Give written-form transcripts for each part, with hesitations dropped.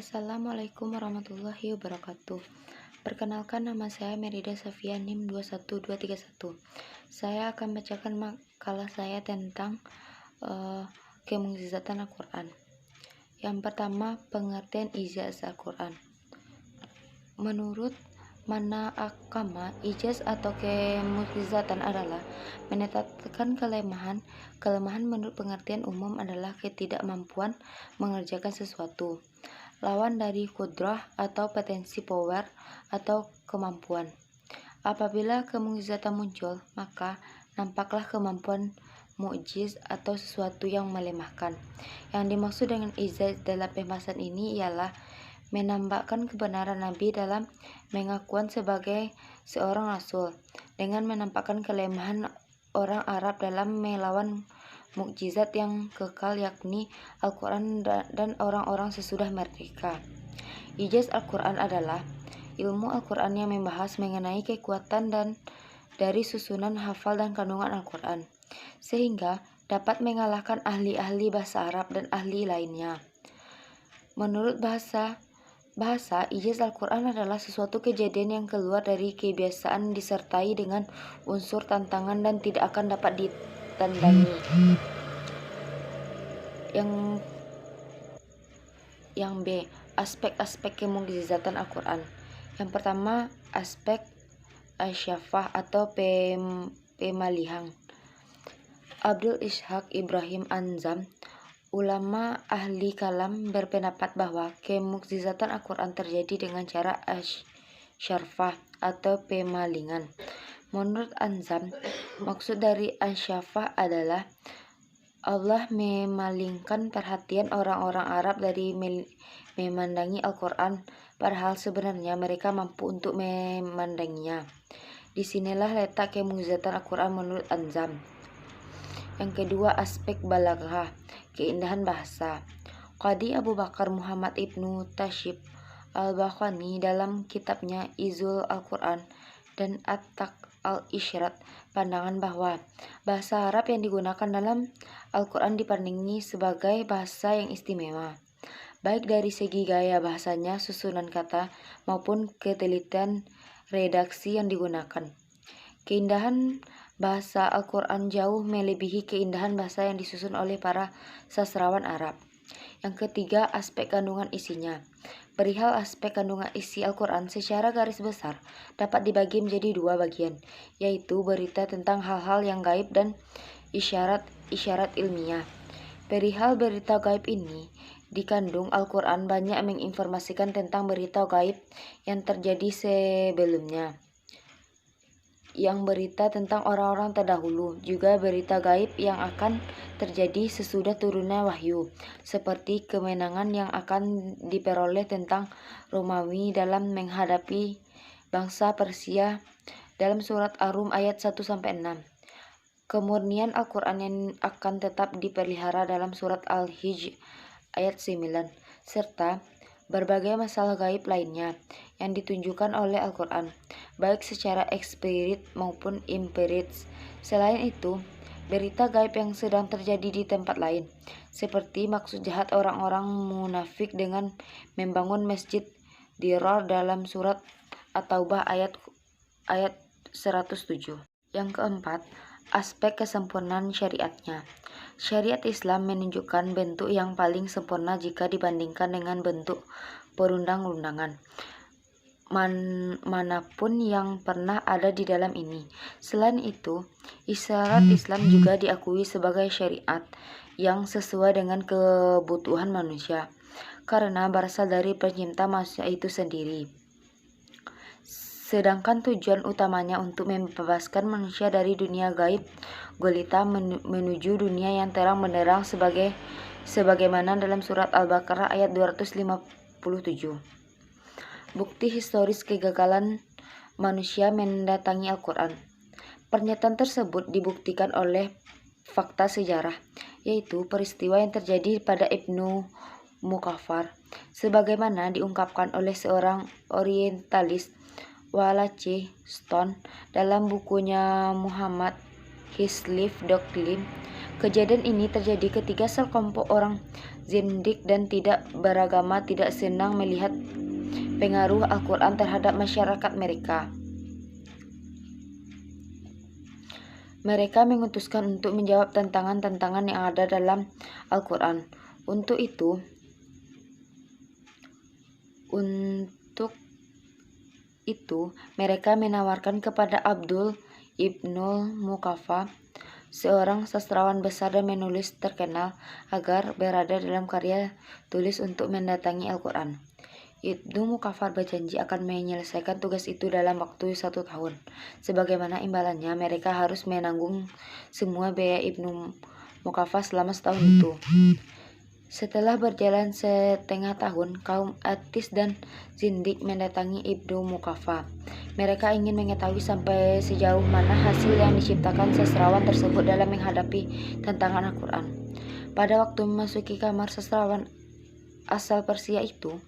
Assalamualaikum warahmatullahi wabarakatuh. Perkenalkan, nama saya Merida Safia NIM 21231. Saya akan bacakan makalah saya tentang kemukjizatan Al-Quran. Yang pertama, pengertian ijaz Al-Quran. Menurut Mana Akama, ijaz atau kemukjizatan adalah menetapkan kelemahan. Kelemahan menurut pengertian umum adalah ketidakmampuan mengerjakan sesuatu. Lawan dari kudrah atau potensi power atau kemampuan. Apabila kemukjizatan muncul, maka nampaklah kemampuan mukjiz atau sesuatu yang melemahkan. Yang dimaksud dengan ijaz dalam pembahasan ini ialah menambahkan kebenaran Nabi dalam mengakuan sebagai seorang rasul dengan menampakkan kelemahan orang Arab dalam melawan mukjizat yang kekal, yakni Al-Quran dan orang-orang sesudah mereka. Ijaz Al-Quran adalah ilmu Al-Quran yang membahas mengenai kekuatan dan dari susunan hafal dan kandungan Al-Quran, sehingga dapat mengalahkan ahli-ahli bahasa Arab dan ahli lainnya. Menurut bahasa, ijaz Al-Quran adalah sesuatu kejadian yang keluar dari kebiasaan disertai dengan unsur tantangan dan tidak akan dapat ditandai. Yang B, aspek-aspek kemukjizatan Al-Quran. Yang pertama, aspek asyafah atau pemalihan. Abdul Ishaq Ibrahim Anzam, ulama ahli kalam, berpendapat bahwa kemukjizatan Al-Quran terjadi dengan cara asyafah atau pemalingan. Menurut Anzam, maksud dari asyafah adalah Allah memalingkan perhatian orang-orang Arab dari memandangi Al-Quran, padahal sebenarnya mereka mampu untuk memandanginya. Disinilah letak kemukjizatan Al-Quran menurut Anzam. Yang kedua, aspek balaghah, keindahan bahasa. Qadi Abu Bakar Muhammad Ibnu Tashib Al-Bakhani dalam kitabnya Izul Al-Quran dan At-Tak Al-Isyrat pandangan bahwa bahasa Arab yang digunakan dalam Al-Quran dipandang sebagai bahasa yang istimewa, baik dari segi gaya bahasanya, susunan kata, maupun ketelitian redaksi yang digunakan. Keindahan bahasa Al-Quran jauh melebihi keindahan bahasa yang disusun oleh para sastrawan Arab. Yang ketiga, aspek kandungan isinya. Perihal aspek kandungan isi Al-Quran secara garis besar dapat dibagi menjadi dua bagian, yaitu berita tentang hal-hal yang gaib dan isyarat-isyarat ilmiah. Perihal berita gaib ini, dikandung Al-Quran banyak menginformasikan tentang berita gaib yang terjadi sebelumnya, yang berita tentang orang-orang terdahulu, juga berita gaib yang akan terjadi sesudah turunnya wahyu, seperti kemenangan yang akan diperoleh tentang Romawi dalam menghadapi bangsa Persia dalam surat Ar-Rum ayat 1-6. Kemurnian Al-Quran yang akan tetap dipelihara dalam surat Al-Hijr ayat 9, serta berbagai masalah gaib lainnya yang ditunjukkan oleh Al-Quran, baik secara eksplisit maupun implisit. Selain itu, berita gaib yang sedang terjadi di tempat lain, seperti maksud jahat orang-orang munafik dengan membangun masjid Dirar dalam surat At-Taubah ayat 107. Yang keempat, aspek kesempurnaan syariatnya. Syariat Islam menunjukkan bentuk yang paling sempurna jika dibandingkan dengan bentuk perundang-undangan manapun yang pernah ada di dalam ini. Selain itu, isyarat Islam juga diakui sebagai syariat yang sesuai dengan kebutuhan manusia, karena berasal dari pencipta manusia itu sendiri. Sedangkan tujuan utamanya untuk membebaskan manusia dari dunia gaib gulita menuju dunia yang terang benderang sebagaimana dalam surat Al-Baqarah ayat 257. Bukti historis kegagalan manusia mendatangi Al-Quran. Pernyataan tersebut dibuktikan oleh fakta sejarah, yaitu peristiwa yang terjadi pada Ibnu Mukaffar, sebagaimana diungkapkan oleh seorang orientalis, Wallace Stone, dalam bukunya Muhammad Hislop Doctrine. Kejadian ini terjadi ketika sekelompok orang zindik dan tidak beragama tidak senang melihat pengaruh Al-Quran terhadap masyarakat mereka. Mereka mengutuskan untuk menjawab tantangan-tantangan yang ada dalam Al-Quran. Untuk itu, mereka menawarkan kepada Abdul Ibnul Muqaffa, seorang sastrawan besar dan menulis terkenal, agar berada dalam karya tulis untuk mendatangi Al-Quran. Ibnu Muqaffa berjanji akan menyelesaikan tugas itu dalam waktu 1 tahun. Sebagaimana imbalannya, mereka harus menanggung semua biaya Ibnu Muqaffa selama setahun itu. Setelah berjalan setengah tahun, kaum ateis dan zindik mendatangi Ibnu Muqaffa. Mereka ingin mengetahui sampai sejauh mana hasil yang diciptakan sastrawan tersebut dalam menghadapi tantangan Al-Quran. Pada waktu memasuki kamar sastrawan asal Persia itu,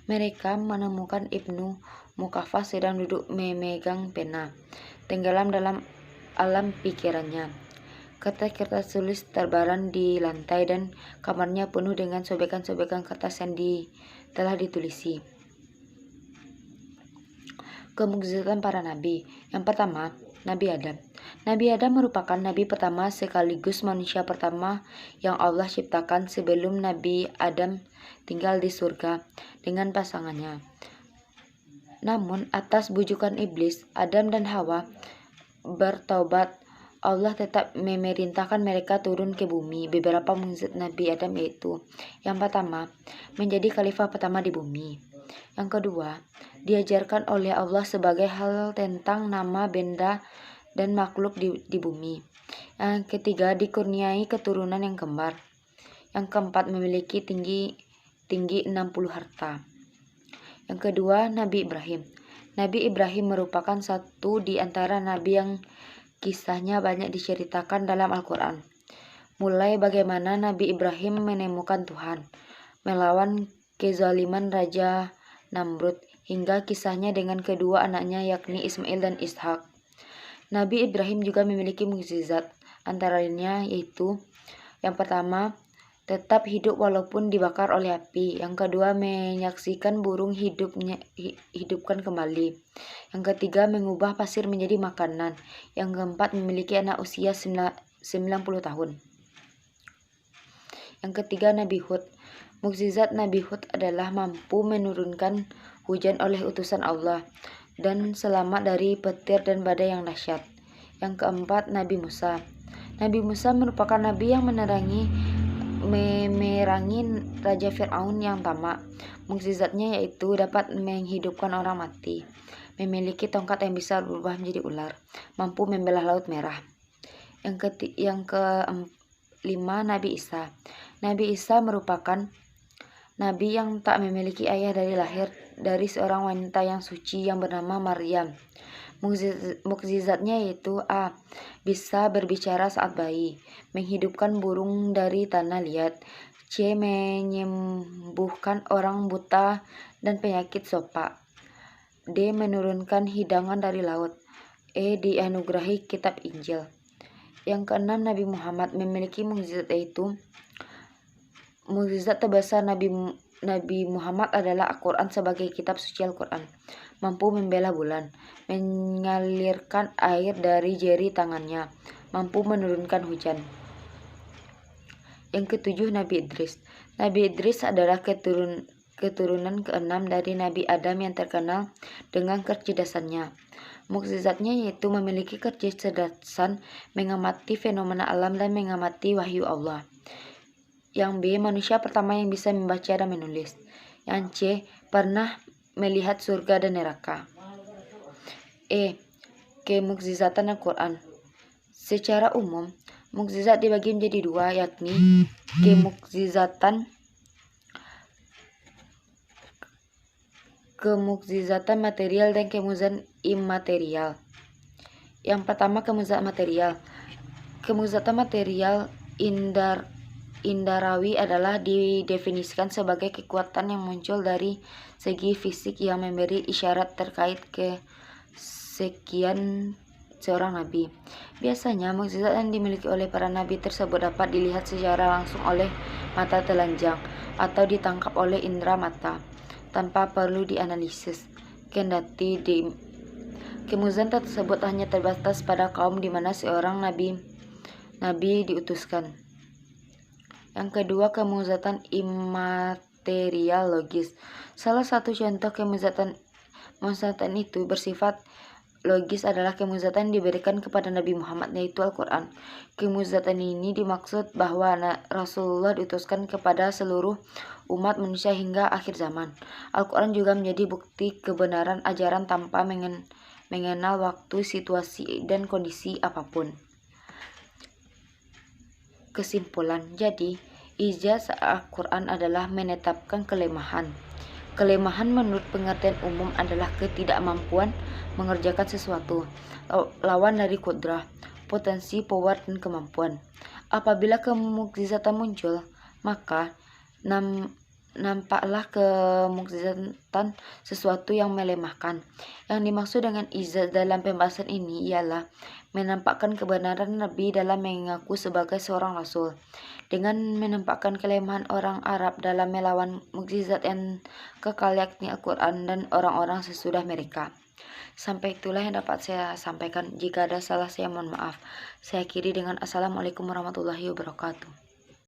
mereka menemukan Ibnu Muqaffa sedang duduk memegang pena, tenggelam dalam alam pikirannya. Kertas-kertas tulis terbaran di lantai dan kamarnya penuh dengan sobekan-sobekan kertas yang telah ditulisi. Kemukjizatan para nabi. Yang pertama, Nabi Adam. Nabi Adam merupakan nabi pertama sekaligus manusia pertama yang Allah ciptakan sebelum Nabi Adam tinggal di surga dengan pasangannya. Namun atas bujukan iblis, Adam dan Hawa bertaubat. Allah tetap memerintahkan mereka turun ke bumi. Beberapa mukjizat Nabi Adam yaitu: yang pertama, menjadi khalifah pertama di bumi. Yang kedua, diajarkan oleh Allah sebagai hal tentang nama, benda, dan makhluk di bumi. Yang ketiga, dikurniai keturunan yang kembar. Yang keempat, memiliki tinggi 60 harta. Yang kedua, Nabi Ibrahim. Nabi Ibrahim merupakan satu di antara nabi yang kisahnya banyak diceritakan dalam Al-Quran. Mulai bagaimana Nabi Ibrahim menemukan Tuhan, melawan kezaliman Raja Namrud, hingga kisahnya dengan kedua anaknya yakni Ismail dan Ishak. Nabi Ibrahim juga memiliki mukjizat, antara lainnya yaitu: yang pertama, tetap hidup walaupun dibakar oleh api. Yang kedua, menyaksikan burung hidupkan kembali. Yang ketiga, mengubah pasir menjadi makanan. Yang keempat, memiliki anak usia 90 tahun. Yang ketiga, Nabi Hud. Mukjizat Nabi Hud adalah mampu menurunkan hujan oleh utusan Allah dan selamat dari petir dan badai yang dahsyat. Yang keempat, Nabi Musa. Nabi Musa merupakan nabi yang memerangi Raja Fir'aun yang tamak. Mukjizatnya yaitu dapat menghidupkan orang mati, memiliki tongkat yang bisa berubah menjadi ular, mampu membelah Laut Merah. Yang kelima, Nabi Isa. Nabi Isa merupakan nabi yang tak memiliki ayah dari lahir dari seorang wanita yang suci yang bernama Maryam. Mukjizatnya yaitu: A. Bisa berbicara saat bayi, menghidupkan burung dari tanah liat. C. Menyembuhkan orang buta dan penyakit sopak. D. Menurunkan hidangan dari laut. E. Dianugerahi kitab Injil. Yang keenam, Nabi Muhammad memiliki mukjizat yaitu: mukjizat terbesar Nabi Muhammad adalah Al-Quran sebagai kitab suci Al-Quran. Mampu membela bulan, mengalirkan air dari jari tangannya, mampu menurunkan hujan. Yang ketujuh, Nabi Idris. Nabi Idris adalah keturunan keenam dari Nabi Adam yang terkenal dengan kecerdasannya. Mukjizatnya yaitu memiliki kecerdasan mengamati fenomena alam dan mengamati wahyu Allah. Yang B. Manusia pertama yang bisa membaca dan menulis. Yang C. Pernah melihat surga dan neraka. E. Kemukjizatan Al-Quran. Secara umum, mukjizat dibagi menjadi dua, yakni kemukjizatan material dan kemukjizatan imaterial. Yang pertama, kemukjizatan material. Kemukjizatan material indarawi adalah didefinisikan sebagai kekuatan yang muncul dari segi fisik yang memberi isyarat terkait kesekian seorang nabi. Biasanya, mukjizat yang dimiliki oleh para nabi tersebut dapat dilihat secara langsung oleh mata telanjang atau ditangkap oleh indera mata, tanpa perlu dianalisis. Kendati kemujizatan tersebut hanya terbatas pada kaum di mana seorang nabi diutuskan. Yang kedua, kemujizatan imaterial logis. Salah satu contoh kemujizatan itu bersifat logis adalah kemujizatan yang diberikan kepada Nabi Muhammad, yaitu Al-Quran. Kemujizatan ini dimaksud bahwa Rasulullah diutuskan kepada seluruh umat manusia hingga akhir zaman. Al-Quran juga menjadi bukti kebenaran ajaran tanpa mengenal waktu, situasi, dan kondisi apapun. Kesimpulan, jadi ijaz Al-Quran adalah menetapkan kelemahan. Kelemahan menurut pengertian umum adalah ketidakmampuan mengerjakan sesuatu, lawan dari kudrah, potensi, power, dan kemampuan. Apabila kemukjizatan muncul, maka nampaklah kemukjizatan sesuatu yang melemahkan. Yang dimaksud dengan ijaz dalam pembahasan ini ialah menampakkan kebenaran Nabi dalam mengaku sebagai seorang rasul, dengan menampakkan kelemahan orang Arab dalam melawan mukjizat yang kekal yakni Al-Quran dan orang-orang sesudah mereka. Sampai itulah yang dapat saya sampaikan. Jika ada salah, saya mohon maaf. Saya akhiri dengan Assalamualaikum warahmatullahi wabarakatuh.